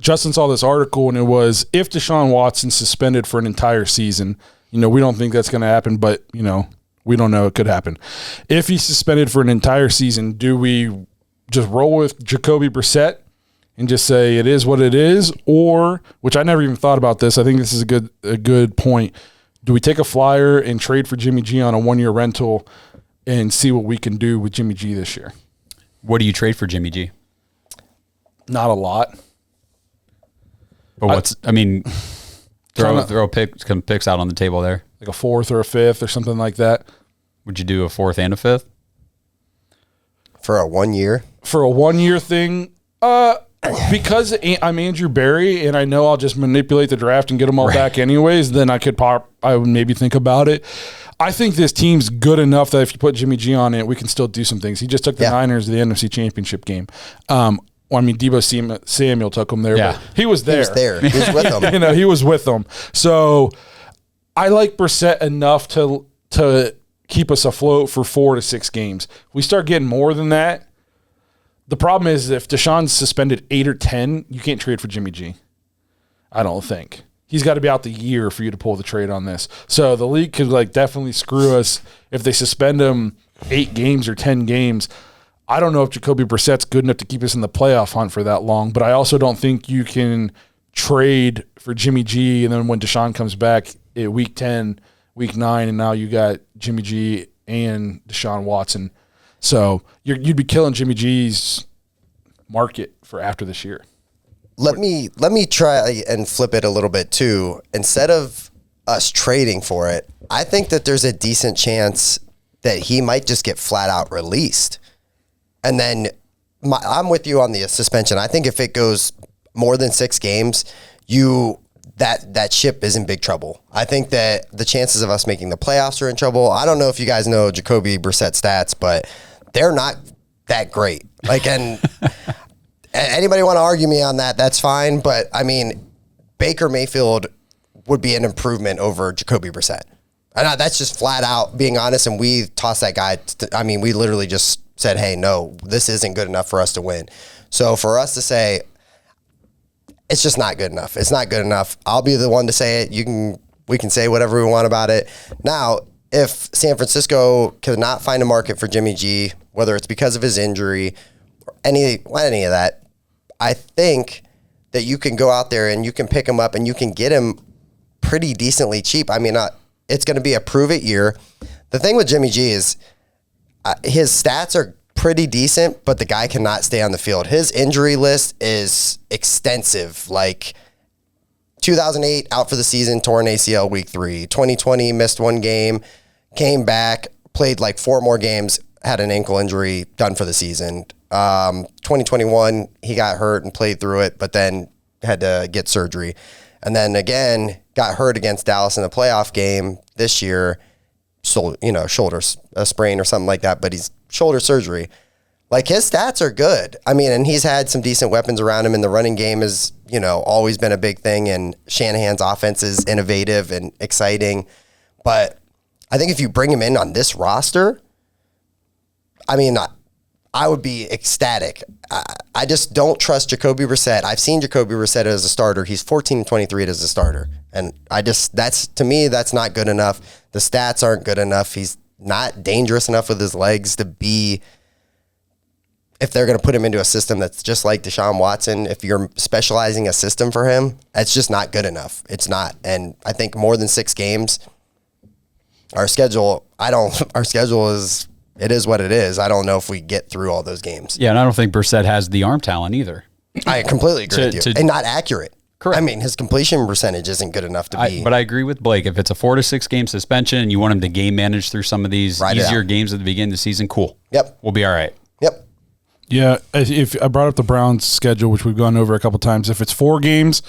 Justin saw this article, and it was, if Deshaun Watson suspended for an entire season, we don't think that's going to happen, but, we don't know. It could happen. If he's suspended for an entire season, do we just roll with Jacoby Brissett and just say it is what it is? Or, which I never even thought about this, I think this is a good point, do we take a flyer and trade for Jimmy G on a 1-year rental and see what we can do with Jimmy G this year? What do you trade for Jimmy G? Not a lot. But throw picks out on the table there. Like a 4th or a 5th or something like that. Would you do a 4th and a 5th? For a 1 year? For a 1-year thing, because I'm Andrew Berry and I know I'll just manipulate the draft and get them all back anyways, then I would maybe think about it. I think this team's good enough that if you put Jimmy G on it, we can still do some things. He just took the Niners to the NFC Championship game. Deebo Samuel took him there, but he was there. He was with them. He was with them. So I like Brissett enough to keep us afloat for 4 to 6 games. If we start getting more than that, the problem is if Deshaun's suspended 8 or 10, you can't trade for Jimmy G. I don't think. He's got to be out the year for you to pull the trade on this. So the league could definitely screw us if they suspend him 8 games or 10 games. I don't know if Jacoby Brissett's good enough to keep us in the playoff hunt for that long, but I also don't think you can trade for Jimmy G and then when Deshaun comes back at week 10, week 9, and now you got Jimmy G and Deshaun Watson. So you'd be killing Jimmy G's market for after this year. Let me try and flip it a little bit too. Instead of us trading for it, I think that there's a decent chance that he might just get flat out released. And then I'm with you on the suspension. I think if it goes more than 6 games, that ship is in big trouble. I think that the chances of us making the playoffs are in trouble. I don't know if you guys know Jacoby Brissett stats, but they're not that great. And anybody want to argue me on that, that's fine. But, Baker Mayfield would be an improvement over Jacoby Brissett. And that's just flat out being honest, and we tossed that guy. We literally just said, hey, no, this isn't good enough for us to win. So for us to say, it's just not good enough. It's not good enough. I'll be the one to say it. We can say whatever we want about it. Now, if San Francisco cannot find a market for Jimmy G, whether it's because of his injury or any of that, I think that you can go out there and you can pick him up and you can get him pretty decently cheap. It's going to be a prove-it year. The thing with Jimmy G is his stats are pretty decent, but the guy cannot stay on the field. His injury list is extensive. 2008, out for the season, torn ACL week 3. 2020, missed 1 game, came back, played 4 more games, had an ankle injury, done for the season. 2021, he got hurt and played through it, but then had to get surgery. And then again, got hurt against Dallas in the playoff game this year. Shoulder sprain or something like that, but he's shoulder surgery. His stats are good. And he's had some decent weapons around him, and the running game has, always been a big thing, and Shanahan's offense is innovative and exciting. But I think if you bring him in on this roster, I would be ecstatic. I just don't trust Jacoby Brissett. I've seen Jacoby Brissett as a starter. He's 14-23 as a starter. And to me, that's not good enough. The stats aren't good enough. He's not dangerous enough with his legs to be, if they're going to put him into a system that's just like Deshaun Watson, if you're specializing a system for him, that's just not good enough. It's not. And I think more than 6 games, our schedule is, it is what it is. I don't know if we get through all those games. Yeah, and I don't think Brissett has the arm talent either. I completely agree with you. And not accurate. Correct. His completion percentage isn't good enough to be. But I agree with Blake. If it's a 4 to 6 game suspension and you want him to game manage through some of these easier games at the beginning of the season, cool. Yep. We'll be all right. Yep. Yeah, if I brought up the Browns' schedule, which we've gone over a couple times. If it's 4 games,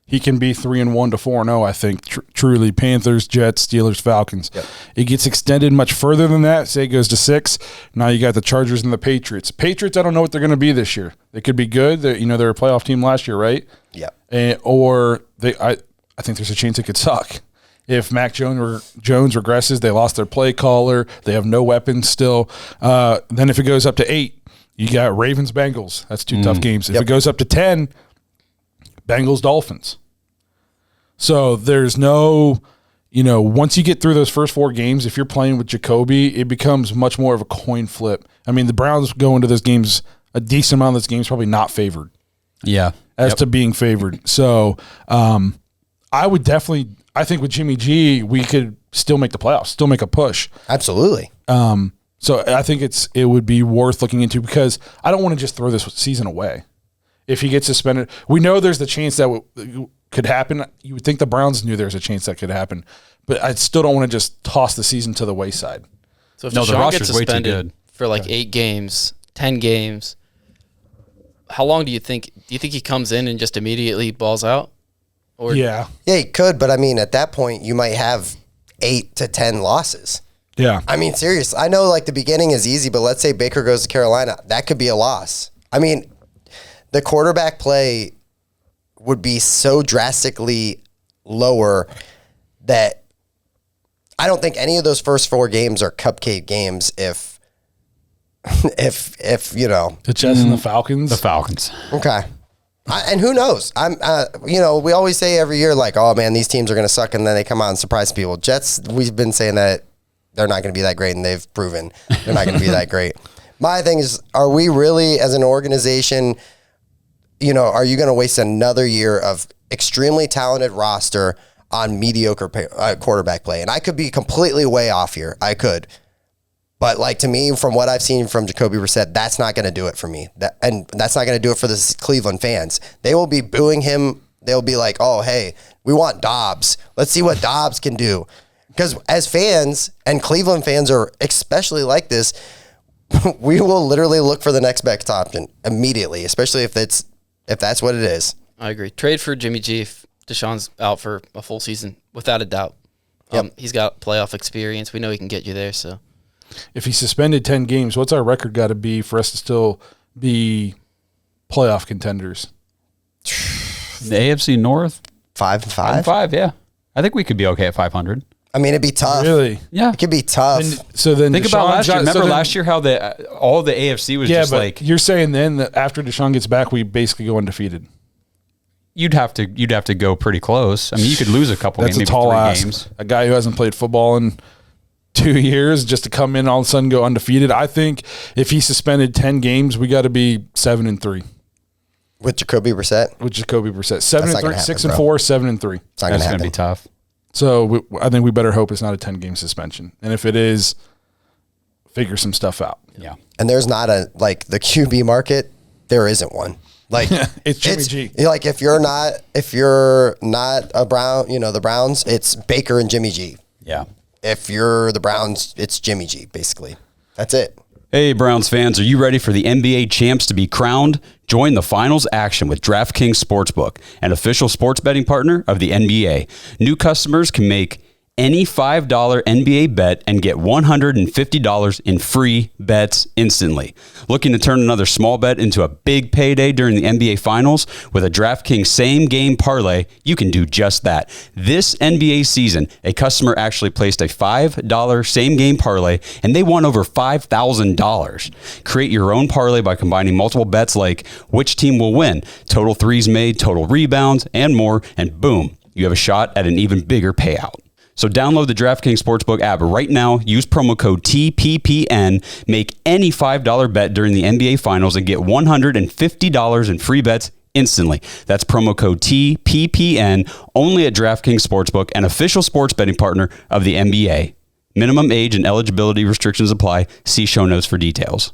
he can be 3-1 to 4-0. I think truly Panthers, Jets, Steelers, Falcons. Yep. It gets extended much further than that. Say it goes to 6. Now you got the Chargers and the Patriots. Patriots, I don't know what they're going to be this year. They could be good. They're a playoff team last year, right? Yep. I think there's a chance it could suck. If Mac Jones regresses, they lost their play caller. They have no weapons still. Then if it goes up to 8, you got Ravens, Bengals. That's 2 tough games. If it goes up to 10, Bengals, Dolphins. So there's no, once you get through those first 4 games, if you're playing with Jacoby, it becomes much more of a coin flip. I mean, the Browns go into those games, a decent amount of those games, probably not favored. Yeah. As to being favored. So I think with Jimmy G, we could still make the playoffs, still make a push. Absolutely. So I think it would be worth looking into, because I don't want to just throw this season away. If he gets suspended, we know there's the chance that could happen. You would think the Browns knew there's a chance that could happen, but I still don't want to just toss the season to the wayside. So if Deshaun gets suspended for like 8 games, 10 games, how long do you think he comes in and just immediately balls out? Or yeah, he could, but I mean, at that point, you might have 8 to 10 losses. Yeah. I mean, seriously, I know like the beginning is easy, but let's say Baker goes to Carolina. That could be a loss. I mean, the quarterback play would be so drastically lower that I don't think any of those first 4 games are cupcake games if the Jets and the Falcons. The Falcons. Okay. And who knows? We always say every year, like, oh man, these teams are going to suck, and then they come out and surprise people. Jets, we've been saying that they're not going to be that great, and they've proven they're not going to be that great. My thing is, are we really, as an organization, are you going to waste another year of extremely talented roster on mediocre quarterback play? And I could be completely way off here. I could. But like, to me, from what I've seen from Jacoby Brissett, that's not going to do it for me. And that's not going to do it for the Cleveland fans. They will be booing him. They'll be like, oh, hey, we want Dobbs. Let's see what Dobbs can do. Because as fans, and Cleveland fans are especially like this, we will literally look for the next best option immediately, especially if that's what it is. I agree. Trade for Jimmy G if Deshaun's out for a full season, without a doubt. He's got playoff experience. We know he can get you there, so. If he's suspended 10 games, what's our record got to be for us to still be playoff contenders? The AFC North? 5-5? 5, yeah. I think we could be okay at 500. I mean, it'd be tough. Really? Yeah. It could be tough. Then think Deshaun about last year. Remember then, last year how all the AFC was just but like. You're saying then that after Deshaun gets back, we basically go undefeated. You'd have to go pretty close. I mean, you could lose a couple That's games, a maybe tall 3 ask. games. A guy who hasn't played football in 2 years just to come in all of a sudden go undefeated. I think if he suspended 10 games, we got to be 7-3. With Jacoby Brissett? 7-3, 6-4, 7-3. It's not going to happen. Going to be tough. So I think we better hope it's not a 10-game suspension. And if it is, figure some stuff out. Yeah. And there's not the QB market, there isn't one. Like it's Jimmy G. Like if you're not a Brown, the Browns, it's Baker and Jimmy G. Yeah. If you're the Browns, it's Jimmy G, basically. That's it. Hey, Browns fans, are you ready for the NBA champs to be crowned? Join the finals action with DraftKings Sportsbook, an official sports betting partner of the NBA. New customers can make any $5 NBA bet and get $150 in free bets instantly. Looking to turn another small bet into a big payday during the NBA Finals? With a DraftKings same-game parlay, you can do just that. This NBA season, a customer actually placed a $5 same-game parlay, and they won over $5,000. Create your own parlay by combining multiple bets like which team will win, total threes made, total rebounds, and more, and boom, you have a shot at an even bigger payout. So download the DraftKings Sportsbook app right now, use promo code TPPN, make any $5 bet during the NBA Finals, and get $150 in free bets instantly. That's promo code TPPN, only at DraftKings Sportsbook, an official sports betting partner of the NBA. Minimum age and eligibility restrictions apply. See show notes for details.